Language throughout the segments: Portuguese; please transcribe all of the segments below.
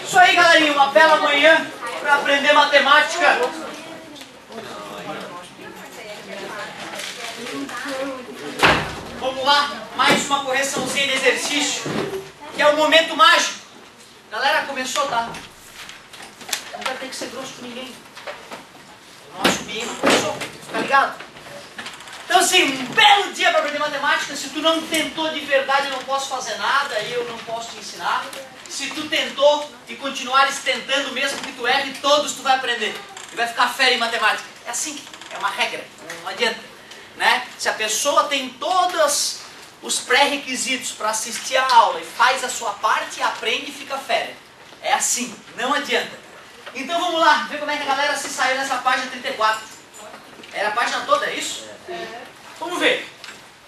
Isso aí, galerinha, uma bela manhã para aprender matemática. Vamos lá, mais uma correçãozinha de exercício, que é o momento mágico. Galera, começou, tá? Não vai ter que ser grosso com ninguém. O nosso ambiente começou, fica ligado? Então assim, um belo dia para aprender matemática. Se tu não tentou de verdade, eu não posso fazer nada, eu não posso te ensinar. Se tu tentou e continuares tentando, mesmo que tu erre, todos tu vai aprender. E vai ficar fera em matemática. É assim, é uma regra, não adianta. Né? Se a pessoa tem todos os pré-requisitos para assistir a aula e faz a sua parte, aprende e fica fera. É assim, não adianta. Então vamos lá, ver como é que a galera se saiu nessa página 34. Era a página toda, é isso? Vamos ver.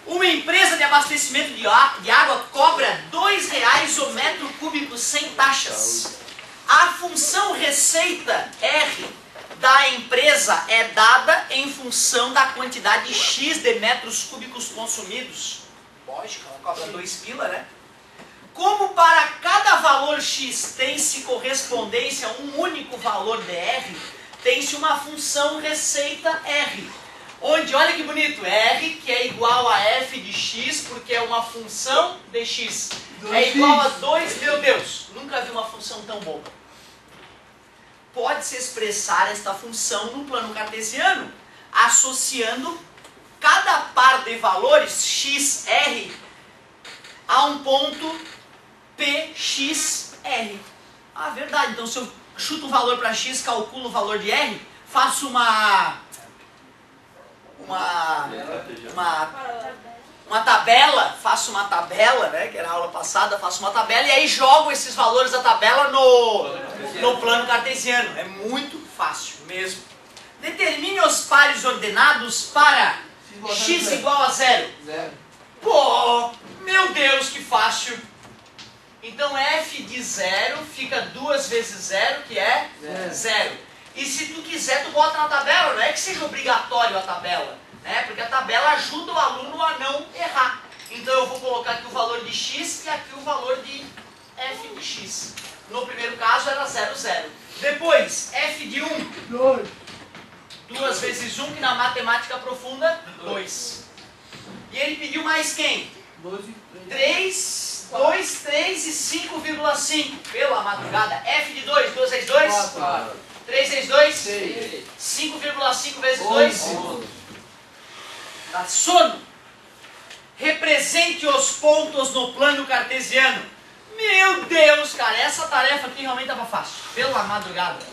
Uma empresa de abastecimento de água cobra R$2 o metro cúbico sem taxas. A função receita R da empresa é dada em função da quantidade X de metros cúbicos consumidos. Lógico, ela cobra 2 pila, né? Como para cada valor X tem-se correspondência a um único valor de R, tem-se uma função receita R. Onde, olha que bonito, R, que é igual a f de x, porque é uma função de x. É igual a 2, meu Deus, nunca vi uma função tão boba. Pode-se expressar esta função no plano cartesiano, associando cada par de valores x, r, a um ponto p, x, r. Ah, verdade, então se eu chuto um valor para x, calculo o valor de r, faço uma tabela, faço uma tabela, né, que era a aula passada, faço uma tabela e aí jogo esses valores da tabela no plano cartesiano. É muito fácil mesmo. Determine os pares ordenados para x igual a 0. Pô, meu Deus, que fácil. Então f de 0 fica 2 vezes 0, que é 0. E se tu quiser, tu bota na tabela, não é que seja obrigatório a tabela, né? Porque a tabela ajuda o aluno a não errar. Então eu vou colocar aqui o valor de x e aqui o valor de f de x. No primeiro caso era 0, 0. Depois, f de 1. 2 vezes 1, que na matemática profunda, 2. E ele pediu mais quem? 3, 2, 3 e 5,5. Pela madrugada. F de 2, 2 vezes 2? 4. 3 vezes 2? 6. 5,5 vezes 2? 11. Dá sono. Represente os pontos no plano cartesiano. Meu Deus, cara, essa tarefa aqui realmente estava fácil. Pela madrugada.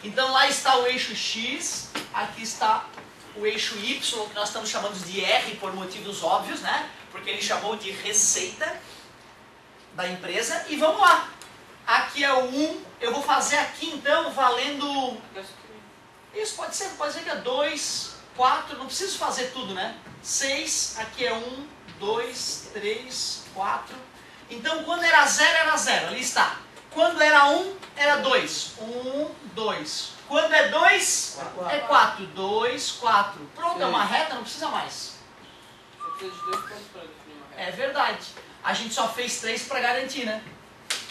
Então lá está o eixo X, aqui está o eixo Y, que nós estamos chamando de R por motivos óbvios, né? Porque ele chamou de receita da empresa. E vamos lá. Aqui é o 1, eu vou fazer aqui então valendo... Isso pode ser que é 2, 4, não preciso fazer tudo, né? 6, aqui é 1, 2, 3, 4. Então quando era 0, ali está. Quando era 1, era 2. 1, 2. Quando é 2, é 4. 2, 4. Pronto, é uma reta, não precisa mais. Só precisa de 2 pontos para definir uma reta. É verdade. A gente só fez 3 para garantir, né?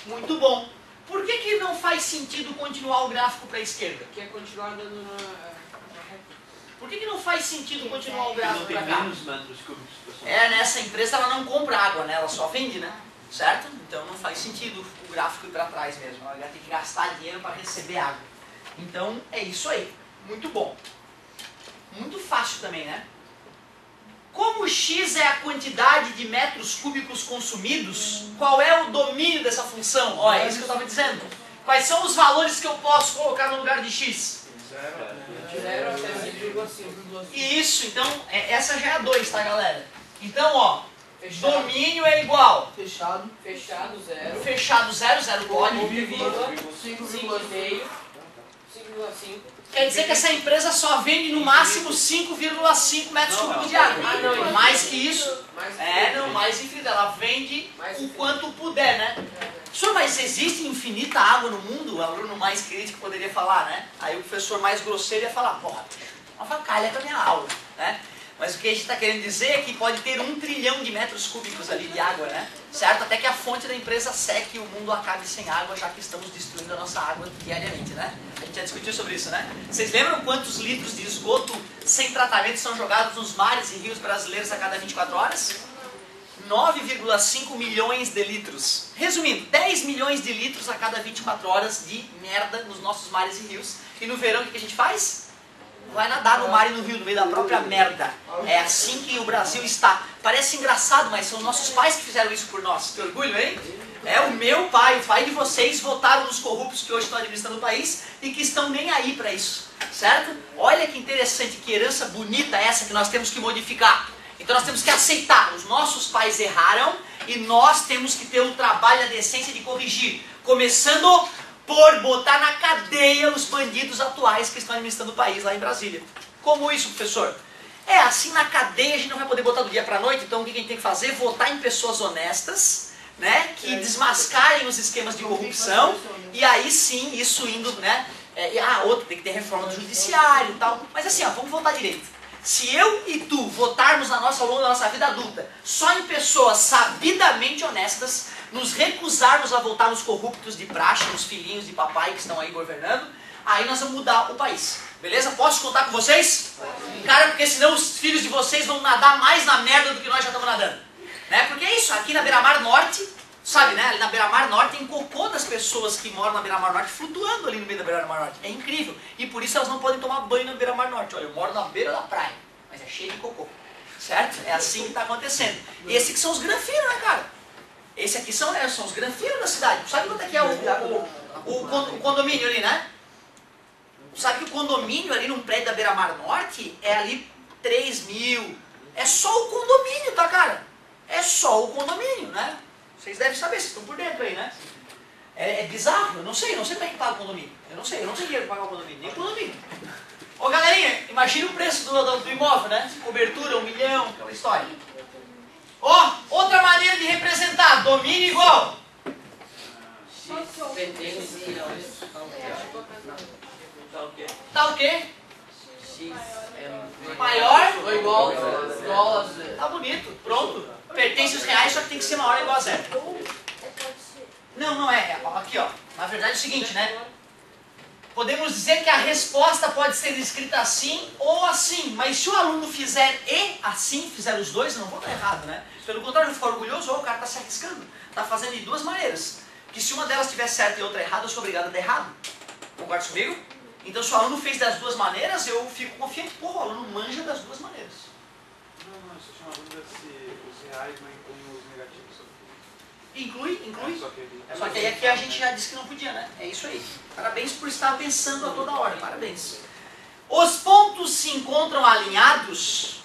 Muito bom. Por que não faz sentido continuar o gráfico para a esquerda? Que é continuar dando na reta. Por que não faz sentido continuar o gráfico para cá? Não tem menos metros cúbicos. Nessa empresa ela não compra água, né? Ela só vende, né? Certo? Então não faz sentido o gráfico ir para trás mesmo. Ela vai ter que gastar dinheiro para receber água. Então é isso aí. Muito bom. Muito fácil também, né? Como x é a quantidade de metros cúbicos consumidos, qual é o domínio dessa função? Ó, é isso que eu estava dizendo. Quais são os valores que eu posso colocar no lugar de x? 0 até 5,5. Isso, então, essa já é a 2, tá, galera? Então, ó, domínio é igual. Fechado 0. Fechado 0, 0 pode. Vírgula, 5,5. 5,5. Quer dizer que essa empresa só vende no máximo 5,5 metros cúbicos de água. não, Mais que isso? Não, mais infinita. Ela vende o quanto puder, né? Senhor, mas existe infinita água no mundo? O aluno mais crítico poderia falar, né? Aí o professor mais grosseiro ia falar, porra, uma facalha com a minha aula, né? Mas o que a gente está querendo dizer é que pode ter 1 trilhão de metros cúbicos ali de água, né? certo? Até que a fonte da empresa seque e o mundo acabe sem água, já que estamos destruindo a nossa água diariamente, né? A gente já discutiu sobre isso, né? Vocês lembram quantos litros de esgoto sem tratamento são jogados nos mares e rios brasileiros a cada 24 horas? 9,5 milhões de litros. Resumindo, 10 milhões de litros a cada 24 horas de merda nos nossos mares e rios. E no verão o que a gente faz? Vai nadar no mar e no rio, no meio da própria merda. É assim que o Brasil está. Parece engraçado, mas são nossos pais que fizeram isso por nós. Que orgulho, hein? É o meu pai, o pai de vocês votaram nos corruptos que hoje estão administrando o país e que estão nem aí para isso. Certo? Olha que interessante, que herança bonita essa que nós temos que modificar. Então nós temos que aceitar, os nossos pais erraram e nós temos que ter o trabalho e a decência de corrigir. Começando por botar na cadeia os bandidos atuais que estão administrando o país lá em Brasília. Como isso, professor? É, assim na cadeia a gente não vai poder botar do dia para a noite, então o que a gente tem que fazer? Votar em pessoas honestas, né, que desmascarem os esquemas de corrupção, e aí sim, isso indo, né, outra, tem que ter reforma do judiciário e tal, mas assim, ó, vamos votar direito. Se eu e tu votarmos ao longo da nossa vida adulta só em pessoas sabidamente honestas, nos recusarmos a votar nos corruptos de praxe, nos filhinhos de papai que estão aí governando, aí nós vamos mudar o país. Beleza? Posso contar com vocês? Cara, porque senão os filhos de vocês vão nadar mais na merda do que nós já estamos nadando. Né? Porque é isso, aqui na Beira-Mar Norte, sabe, né? Ali na Beira-Mar Norte tem cocô das pessoas que moram na Beira-Mar Norte flutuando ali no meio da Beira-Mar Norte. É incrível. E por isso elas não podem tomar banho na Beira-Mar Norte. Olha, eu moro na beira da praia, mas é cheio de cocô. Certo? É assim que está acontecendo. E esses que são os granfinos, né, cara? Esse aqui são os granfinos da cidade. Sabe quanto é que é o condomínio ali, né? Sabe que o condomínio ali num prédio da Beira-Mar Norte é ali 3 mil. É só o condomínio, tá, cara? É só o condomínio, né? Vocês devem saber, vocês estão por dentro aí, né? É bizarro, eu não sei como é que paga o condomínio. Eu não tenho dinheiro para pagar o condomínio, nem o condomínio. Ô galerinha, imagine o preço do imóvel, né? Cobertura, 1 milhão, aquela história. Ó, outra maneira de representar, domínio igual. Tá o quê? Maior ou igual a zero. Tá bonito, pronto. Pertence aos reais, só que tem que ser maior ou igual a zero. Não é. Aqui, ó. Na verdade é o seguinte, né? Podemos dizer que a resposta pode ser escrita assim ou assim, mas se o aluno fizer e assim, fizer os dois, eu não vou estar errado, né? Pelo contrário, eu fico orgulhoso, ou o cara está se arriscando. Está fazendo de duas maneiras. Que se uma delas estiver certa e outra errada, eu sou obrigado a dar errado. Concorda comigo? Então se o aluno fez das duas maneiras, eu fico confiante. Pô, o aluno manja das duas maneiras. Não, estou chamando se os reais não incluem os negativos. Inclui. Só que aí aqui a gente já disse que não podia, né? É isso aí. Parabéns por estar pensando a toda hora. Parabéns. Os pontos se encontram alinhados?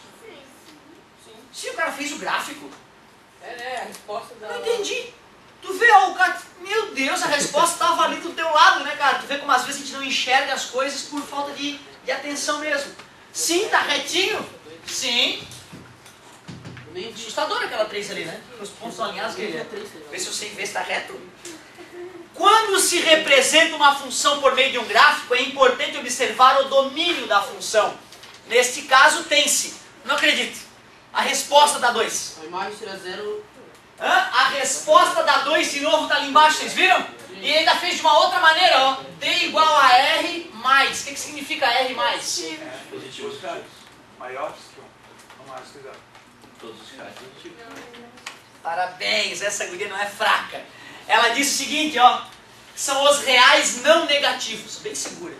Sim, o cara fez o gráfico. A resposta da... Não entendi. Tu vê, ó, o cara... Meu Deus, a resposta estava ali do teu lado, né, cara? Tu vê como às vezes a gente não enxerga as coisas por falta de atenção mesmo. Sim, tá retinho. Sim. Assustador aquela 3 ali, né? Os pontos estão alinhados. Vê se eu sei ver se está reto. Quando se representa uma função por meio de um gráfico, é importante observar o domínio da função. Neste caso, tem-se. Não acredito. A resposta dá 2. A imagem será zero. A resposta dá 2 de novo, tá ali embaixo, vocês viram? E ainda fez de uma outra maneira, ó. D igual a R mais. O que significa R mais? Positivos reais. Maiores que 1. Vamos lá, se quiser. Todos os reais positivos. Parabéns, essa guria não é fraca. Ela disse o seguinte, ó. São os reais não negativos. Bem segura.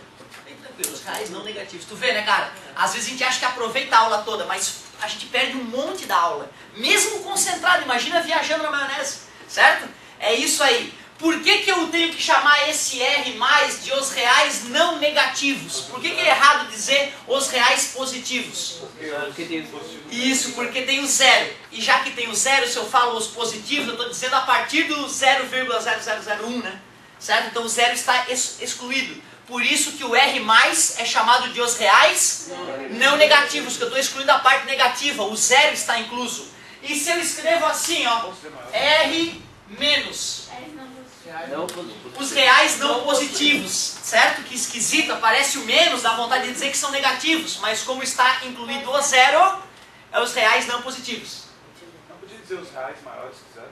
Bem tranquilo, os reais não negativos. Tu vê, né, cara? Às vezes a gente acha que aproveita a aula toda, mas a gente perde um monte da aula. Mesmo concentrado, imagina viajando na maionese. Certo? É isso aí. Por que eu tenho que chamar esse R mais de os reais não negativos? Por que é errado dizer os reais positivos? Porque tem os positivos. Isso, porque tem o zero. E já que tem o zero, se eu falo os positivos, eu estou dizendo a partir do 0,0001, né? Certo? Então o zero está excluído. Por isso que o R mais é chamado de os reais não negativos, que eu estou excluindo a parte negativa. O zero está incluso. E se eu escrevo assim, ó, R menos... Os reais não positivos, certo? Que esquisito, aparece o menos, dá vontade de dizer que são negativos, mas como está incluído o 0, é os reais não positivos. Não podia dizer os reais maiores, se quiser.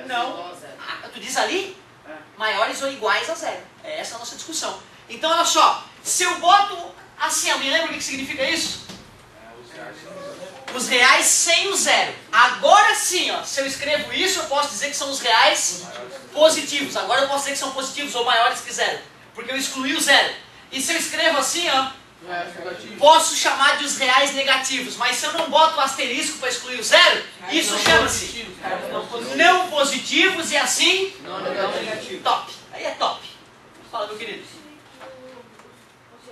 Não. igual a zero. Ah, tu diz ali? É. Maiores ou iguais a zero. É essa a nossa discussão. Então, olha só. Se eu boto assim, alguém lembra o que significa isso? Os reais são os zeros. Os reais sem o zero. Agora sim, ó, se eu escrevo isso, eu posso dizer que são os reais positivos. Agora eu posso dizer que são positivos ou maiores que zero. Porque eu excluí o zero. E se eu escrevo assim, ó, posso chamar de os reais negativos. Mas se eu não boto o asterisco para excluir o zero, isso chama-se não positivos e assim Não negativo. top. Aí é top. Fala, meu querido. Os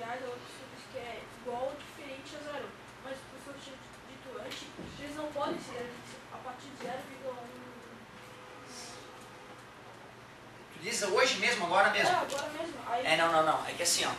reais é outro simples que é igual ou diferente a zero. Mas o professor tinha dito antes, eles não podem ser a partir de 0,1. Tu diz hoje mesmo, agora mesmo? Agora mesmo. Aí, Não. É que assim, ó.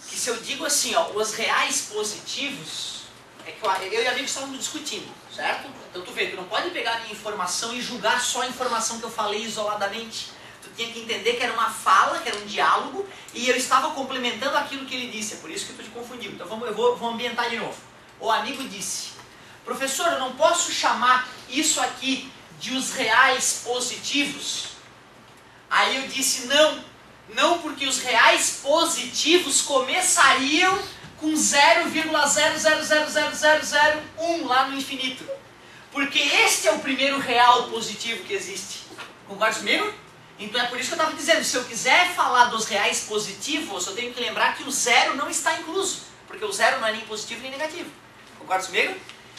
Que se eu digo assim, ó, os reais positivos, é que eu e a amigo estávamos discutindo, certo? Então tu vê, tu não pode pegar a minha informação e julgar só a informação que eu falei isoladamente. Tu tinha que entender que era uma fala, que era um diálogo, e eu estava complementando aquilo que ele disse, é por isso que tu te confundiu. Então eu vou ambientar de novo. O amigo disse, professor, eu não posso chamar isso aqui de os reais positivos? Aí eu disse, não, porque os reais positivos começariam com 0,000001 lá no infinito. Porque este é o primeiro real positivo que existe. Concorda comigo? Então é por isso que eu estava dizendo, se eu quiser falar dos reais positivos, eu tenho que lembrar que o zero não está incluso. Porque o zero não é nem positivo nem negativo. Concorda comigo?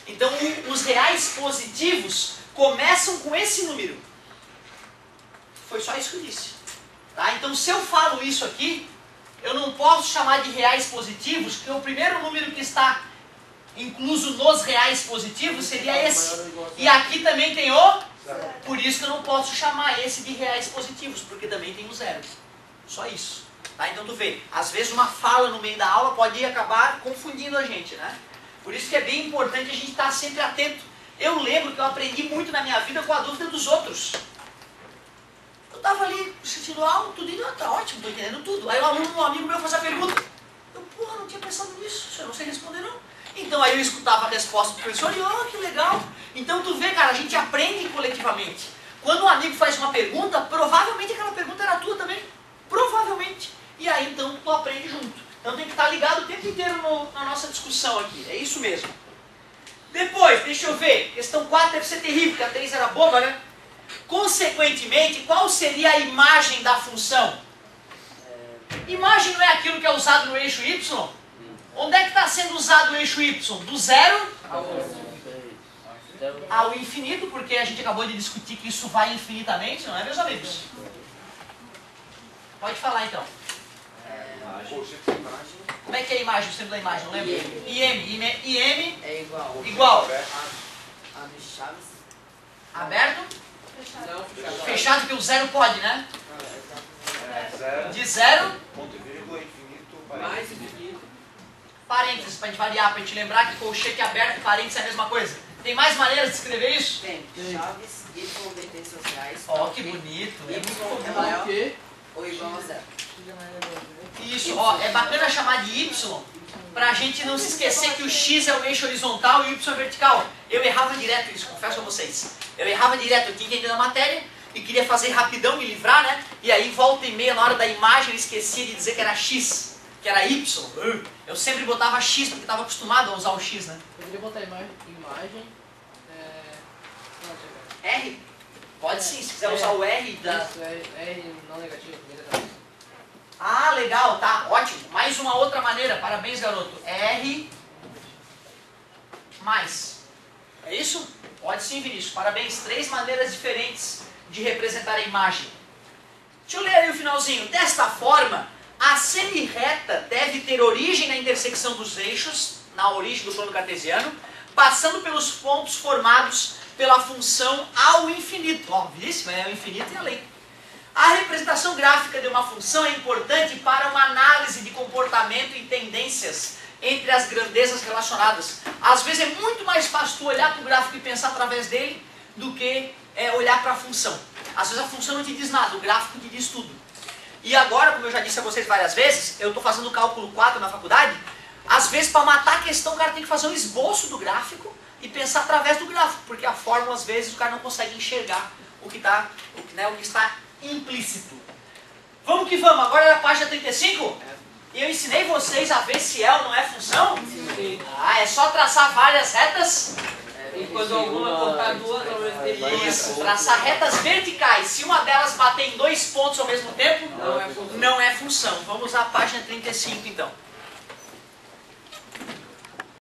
Então os reais positivos começam com esse número. Foi só isso que eu disse. Tá? Então se eu falo isso aqui, eu não posso chamar de reais positivos, porque o primeiro número que está incluso nos reais positivos seria esse. E aqui também tem o... Por isso que eu não posso chamar esse de reais positivos, porque também tem o zero. Só isso. Tá? Então tu vê, às vezes uma fala no meio da aula pode acabar confundindo a gente, né? Por isso que é bem importante a gente estar sempre atento. Eu lembro que eu aprendi muito na minha vida com a dúvida dos outros. Eu estava ali assistindo aula, tudo indo, tá ótimo, estou entendendo tudo. Aí um amigo meu faz a pergunta. Eu, porra, não tinha pensado nisso, eu não sei responder não. Então aí eu escutava a resposta do professor e, oh, que legal. Então tu vê, cara, a gente aprende coletivamente. Quando um amigo faz uma pergunta, provavelmente aquela pergunta era tua também. Provavelmente. E aí então tu aprende junto. Então tem que estar ligado o tempo inteiro na nossa discussão aqui. É isso mesmo. Depois, deixa eu ver. Questão 4 deve ser terrível, porque a 3 era boba, né? Consequentemente, qual seria a imagem da função? Imagem não é aquilo que é usado no eixo Y? Onde é que está sendo usado o eixo Y? Do zero ao infinito, porque a gente acabou de discutir que isso vai infinitamente, não é, meus amigos? Pode falar então. Como é que é a imagem, o símbolo da imagem? Não lembro? IM É igual. igual. Abre chaves. Aberto? Não, fechado. Fechado, que o zero pode, né? Zero, De zero, ponto e vírgula, infinito, Mais infinito. parênteses, para a gente variar, para a gente lembrar que colchete aberto e parênteses é a mesma coisa. Tem mais maneiras de escrever isso? Tem chaves, Y detém seus reais. Ó, que bonito. É muito Y é bom. maior ou igual a zero. Isso, ó, é bacana chamar de Y, pra gente não se esquecer que o X é o eixo horizontal e o Y é vertical. Eu errava direto isso, confesso a vocês. Eu errava direto, eu tinha que entender a matéria e queria fazer rapidão, me livrar, né? E aí volta e meia, na hora da imagem, eu esquecia de dizer que era X, que era Y. Eu sempre botava X porque estava acostumado a usar o X, né? Poderia botar imagem R? Pode sim, se quiser usar o R da... Isso, R não negativo, diretamente. Ah, legal, tá, ótimo. Mais uma outra maneira, parabéns, garoto. R mais. É isso? Pode sim, Vinícius, parabéns. 3 maneiras diferentes de representar a imagem. Deixa eu ler aí o finalzinho. Desta forma, a semirreta deve ter origem na intersecção dos eixos, na origem do plano cartesiano, passando pelos pontos formados pela função ao infinito. Óbvio, é o infinito e além. A representação gráfica de uma função é importante para uma análise de comportamento e tendências entre as grandezas relacionadas. Às vezes é muito mais fácil tu olhar para o gráfico e pensar através dele do que olhar para a função. Às vezes a função não te diz nada, o gráfico te diz tudo. E agora, como eu já disse a vocês várias vezes, eu estou fazendo cálculo 4 na faculdade, às vezes para matar a questão o cara tem que fazer um esboço do gráfico e pensar através do gráfico, porque a fórmula às vezes o cara não consegue enxergar o que está implícito. Vamos que vamos, agora é a página 35? E eu ensinei vocês a ver se é ou não é função? Sim. Ah, é só traçar várias retas? E quando alguma cortar duas ao mesmo tempo. Isso, traçar retas verticais. Se uma delas bater em 2 pontos ao mesmo tempo, Não é função. não é função. Vamos à página 35 então.